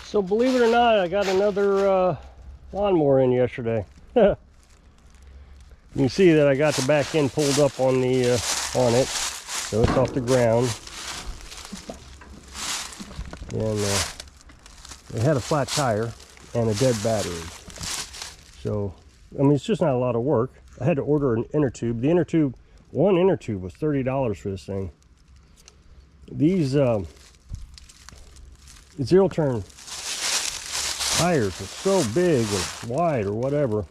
So believe it or not, I got another lawnmower in yesterday. You can see that I got the back end pulled up on the on it, so it's off the ground. And it had a flat tire and a dead battery. So I mean, it's just not a lot of work. I had to order an inner tube. The inner tube, one inner tube was $30 for this thing. These zero turn tires are so big and wide or whatever,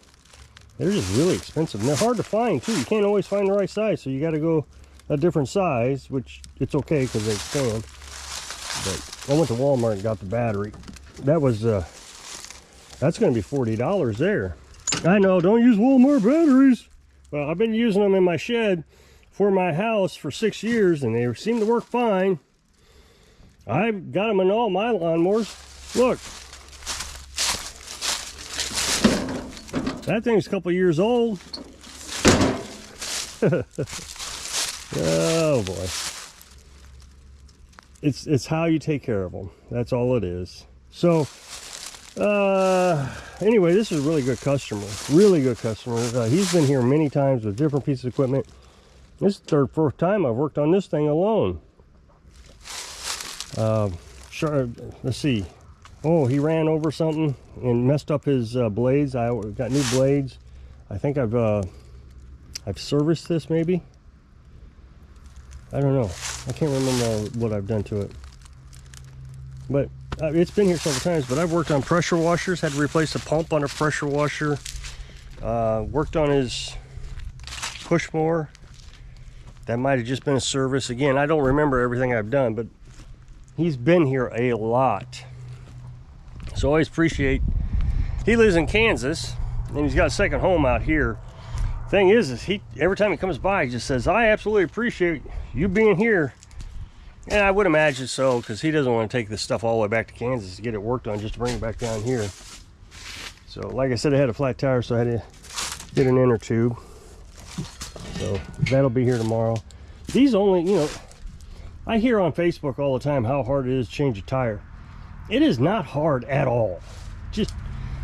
they're just really expensive, and they're hard to find too. You can't always find the right size, so you got to go a different size, which it's okay because they expand. But I went to Walmart and got the battery. That was that's going to be $40 there. I know, don't use Walmart batteries. Well, I've been using them in my shed for my house for 6 years, and they seem to work fine. I've got them in all my lawnmowers. Look, that thing's a couple years old. Oh boy. It's how you take care of them. That's all it is. So anyway, this is a really good customer. Really good customer. He's been here many times with different pieces of equipment. This is the third, fourth time I've worked on this thing alone. Sure, let's see. Oh, he ran over something and messed up his blades. I got new blades. I think I've serviced this maybe. I don't know. I can't remember what I've done to it. But it's been here several times. But I've worked on pressure washers. Had to replace the pump on a pressure washer. Worked on his push mower. That might have just been a service. Again, I don't remember everything I've done, but he's been here a lot. So I always appreciate, he lives in Kansas and he's got a second home out here. Thing is he, every time he comes by, he just says, I absolutely appreciate you being here. And I would imagine so, because he doesn't want to take this stuff all the way back to Kansas to get it worked on just to bring it back down here. So like I said, I had a flat tire, so I had to get an inner tube. So that'll be here tomorrow. These only, you know, I hear on Facebook all the time how hard it is to change a tire. It is not hard at all. Just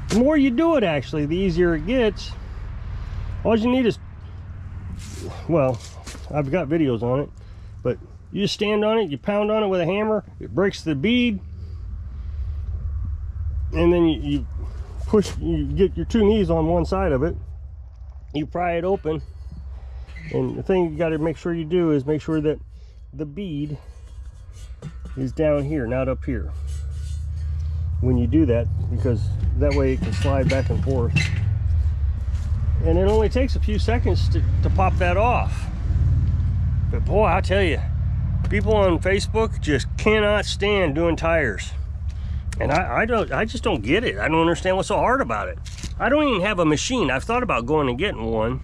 the more you do it, actually, the easier it gets. All you need is, well, I've got videos on it, but you just stand on it, you pound on it with a hammer, it breaks the bead, and then you push, you get your two knees on one side of it, you pry it open, and the thing you got to make sure you do is make sure that the bead is down here, not up here, when you do that, because that way it can slide back and forth. And it only takes a few seconds to pop that off. But boy, I tell you, people on Facebook just cannot stand doing tires. And I just don't get it. I don't understand what's so hard about it. I don't even have a machine. I've thought about going and getting one,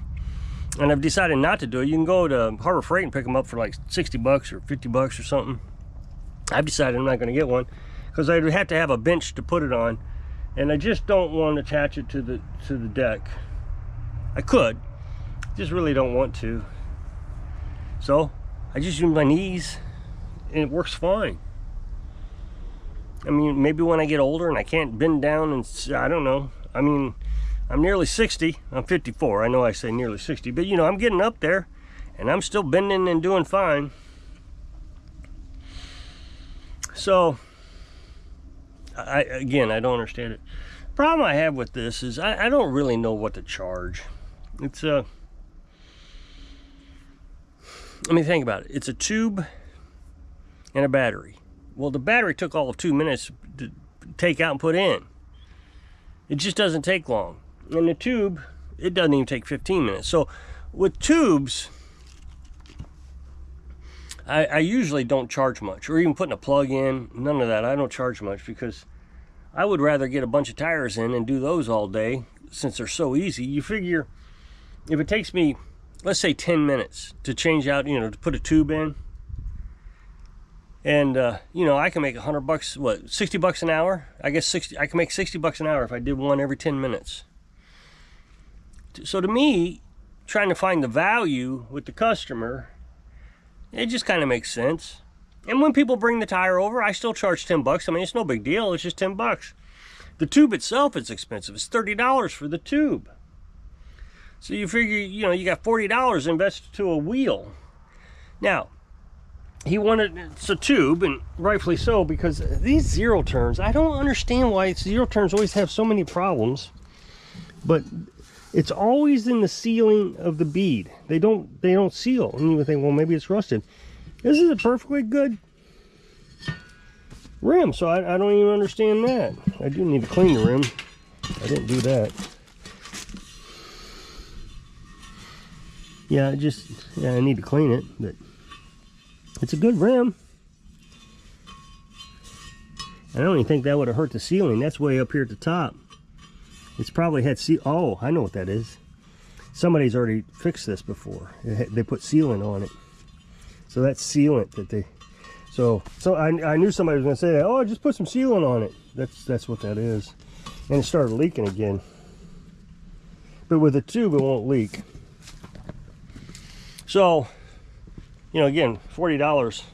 and I've decided not to do it. You can go to Harbor Freight and pick them up for like 60 bucks or 50 bucks or something. I've decided I'm not going to get one because I'd have to have a bench to put it on, and I just don't want to attach it to the deck. I could, just really don't want to. So I just use my knees and it works fine. I mean, maybe when I get older and I can't bend down and, I don't know. I mean, I'm nearly 60. I'm 54. I know I say nearly 60, but you know, I'm getting up there and I'm still bending and doing fine. So again, I don't understand it. Problem I have with this is I don't really know what to charge. It's I mean, think about it. It's a tube and a battery. Well, the battery took all of 2 minutes to take out and put in. It just doesn't take long. And the tube, it doesn't even take 15 minutes. So with tubes, I usually don't charge much, or even putting a plug in, none of that. I don't charge much because I would rather get a bunch of tires in and do those all day since they're so easy. You figure if it takes me, let's say 10 minutes to change out, you know, to put a tube in, and you know, I can make $100, what, 60 bucks an hour? I guess I can make 60 bucks an hour if I did one every 10 minutes. So to me, trying to find the value with the customer, it just kind of makes sense. And when people bring the tire over, I still charge 10 bucks. I mean, it's no big deal. It's just 10 bucks. The tube itself is expensive. It's $30 for the tube. So you figure, you know, you got $40 invested to a wheel. Now, he wanted, it's a tube, and rightfully so, because these zero turns, I don't understand why zero turns always have so many problems, but it's always in the sealing of the bead. They don't seal, and you would think, well, maybe it's rusted. This is a perfectly good rim, so I don't even understand that. I do need to clean the rim. I didn't do that. Yeah, I need to clean it, but it's a good rim. I don't even think that would have hurt the sealing. That's way up here at the top. It's probably had oh, I know what that is. Somebody's already fixed this before. They put sealant on it. So that's sealant that they... So I knew somebody was going to say that. Oh, just put some sealant on it. That's what that is. And it started leaking again. But with a tube, it won't leak. So, you know, again, $40.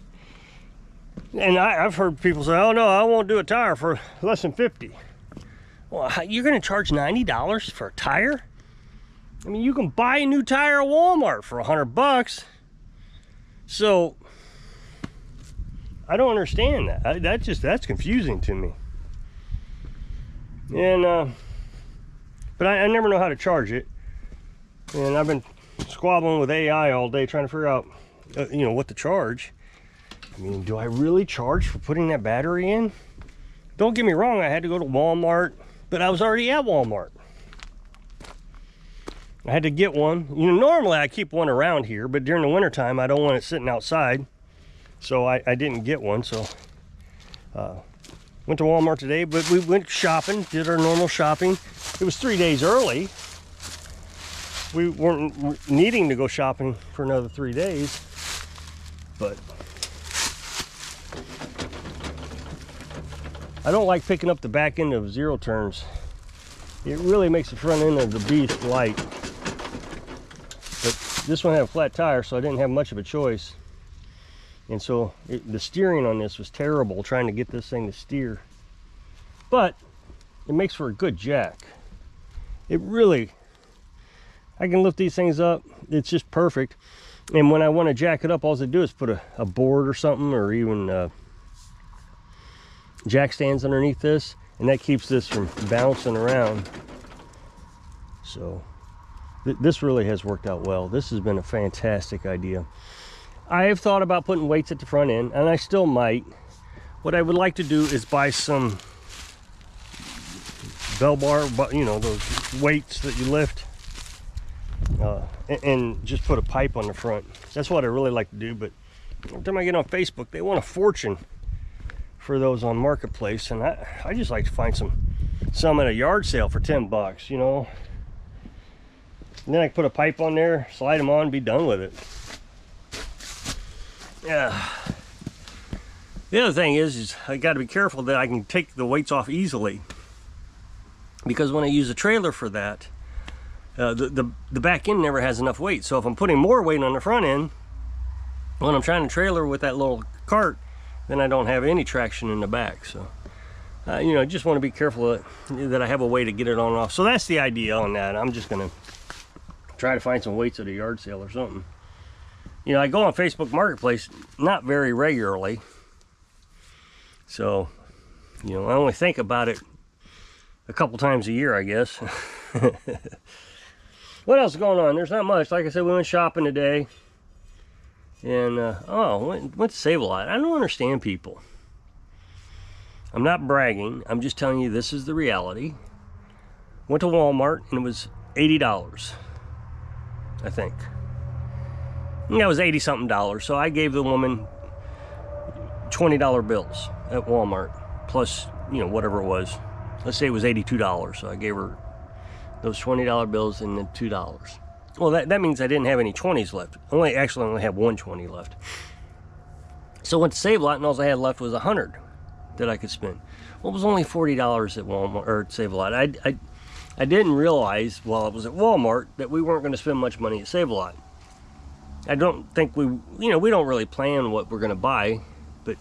And I've heard people say, oh no, I won't do a tire for less than $50. Well, you're going to charge $90 for a tire? I mean, you can buy a new tire at Walmart for 100 bucks. So, I don't understand that. That's confusing to me. And, but I never know how to charge it. And I've been squabbling with AI all day trying to figure out, you know, what to charge. I mean, do I really charge for putting that battery in? Don't get me wrong, I had to go to Walmart, but I was already at Walmart. I had to get one. You know, normally I keep one around here, but during the wintertime, I don't want it sitting outside. So I didn't get one, so went to Walmart today, but we went shopping, did our normal shopping. It was 3 days early. We weren't needing to go shopping for another 3 days, but I don't like picking up the back end of zero turns. It really makes the front end of the beast light. But this one had a flat tire, so I didn't have much of a choice. And so the steering on this was terrible, trying to get this thing to steer. But it makes for a good jack. It really, I can lift these things up. It's just perfect. And when I want to jack it up, all I do is put a board or something, or even jack stands underneath this, and that keeps this from bouncing around. So this really has worked out well. This has been a fantastic idea. I have thought about putting weights at the front end, and I still might. What I would like to do is buy some bell bar, you know, those weights that you lift, and just put a pipe on the front. That's what I really like to do, but every time I get on Facebook, they want a fortune for those on Marketplace, and I just like to find some at a yard sale for 10 bucks, you know. And then I can put a pipe on there, slide them on, be done with it. Yeah. The other thing is I got to be careful that I can take the weights off easily, because when I use a trailer for that, the back end never has enough weight. So if I'm putting more weight on the front end, when I'm trying to trailer with that little cart, then I don't have any traction in the back. So, you know, just want to be careful that I have a way to get it on and off. So that's the idea on that. I'm just going to try to find some weights at a yard sale or something. You know, I go on Facebook Marketplace not very regularly. So, you know, I only think about it a couple times a year, I guess. What else is going on? There's not much. Like I said, we went shopping today. And, went to Save-A-Lot. I don't understand people. I'm not bragging. I'm just telling you this is the reality. Went to Walmart, and it was $80, I think. And that was 80-something dollars. So I gave the woman $20 bills at Walmart, plus, you know, whatever it was. Let's say it was $82. So I gave her those $20 bills and then $2. Well, that means I didn't have any 20s left. Actually only had 120 left. So I went to Save-A-Lot, and all I had left was 100 that I could spend. Well, it was only $40 at Walmart, or at Save-A-Lot. I didn't realize while I was at Walmart that we weren't going to spend much money at Save-A-Lot. I don't think we don't really plan what we're going to buy, but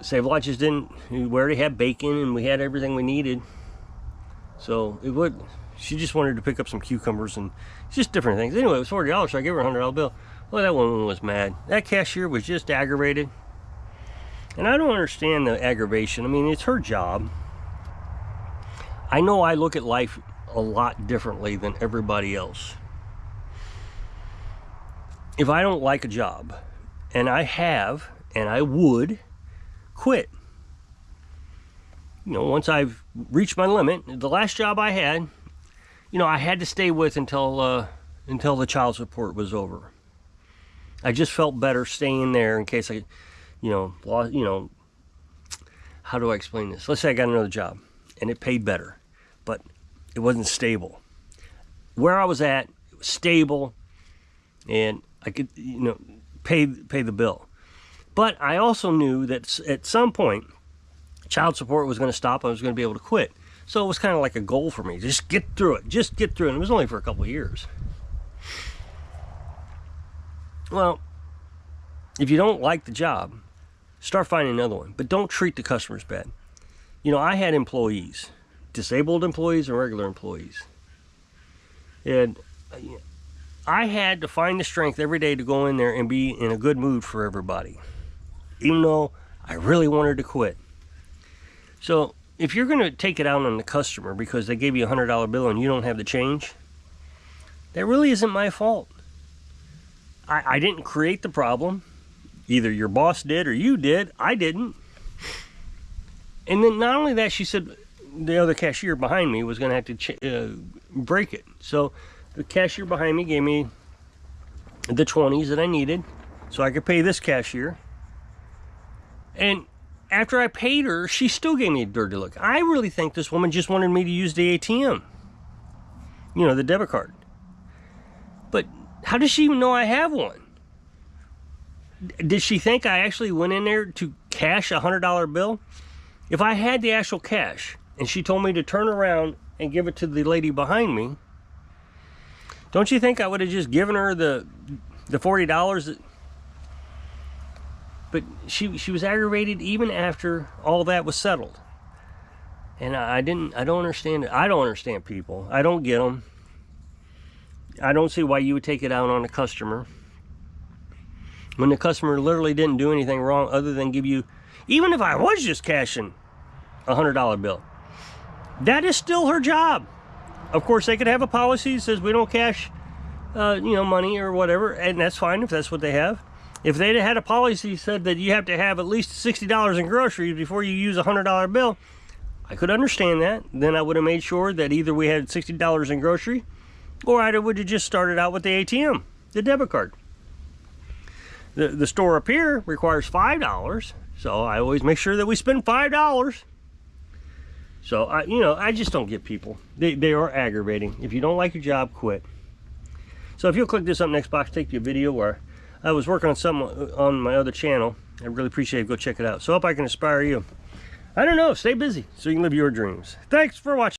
Save-A-Lot just didn't. We already had bacon and we had everything we needed. So it would. She just wanted to pick up some cucumbers and just different things. Anyway, it was $40, so I gave her a $100 bill. Well, that woman was mad. That cashier was just aggravated. And I don't understand the aggravation. I mean, it's her job. I know I look at life a lot differently than everybody else. If I don't like a job, and I have, and I would, quit. You know, once I've reached my limit, the last job I had, you know, I had to stay with until the child support was over. I just felt better staying there in case I, how do I explain this? Let's say I got another job and it paid better, but it wasn't stable. Where I was at, it was stable, and I could, pay the bill. But I also knew that at some point, child support was going to stop. I was going to be able to quit. So it was kind of like a goal for me. Just get through it. Just get through it. And it was only for a couple of years. Well, if you don't like the job, start finding another one. But don't treat the customers bad. You know, I had employees, disabled employees and regular employees. And I had to find the strength every day to go in there and be in a good mood for everybody, even though I really wanted to quit. So if you're going to take it out on the customer because they gave you a $100 bill and you don't have the change, that really isn't my fault. I didn't create the problem. Either your boss did or you did. I didn't. And then not only that, she said the other cashier behind me was going to have to break it. So the cashier behind me gave me the 20s that I needed so I could pay this cashier. And after I paid her, she still gave me a dirty look. I really think this woman just wanted me to use the ATM. You know, the debit card. But how does she even know I have one? Did she think I actually went in there to cash a $100 bill? If I had the actual cash and she told me to turn around and give it to the lady behind me, don't you think I would have just given her the $40? But she was aggravated even after all that was settled. And I don't understand it. I don't understand people. I don't get them. I don't see why you would take it out on a customer when the customer literally didn't do anything wrong other than give you, even if I was just cashing a $100 bill, that is still her job. Of course, they could have a policy that says we don't cash, money or whatever, and that's fine if that's what they have. If they'd had a policy that said that you have to have at least $60 in groceries before you use a $100 bill, I could understand that. Then I would have made sure that either we had $60 in grocery, or I would have just started out with the ATM, the debit card. The store up here requires $5, so I always make sure that we spend $5. So I just don't get people. They are aggravating. If you don't like your job, quit. So if you'll click this up next box, take you a video where I was working on something on my other channel. I really appreciate it. Go check it out. So I hope I can inspire you. I don't know. Stay busy so you can live your dreams. Thanks for watching.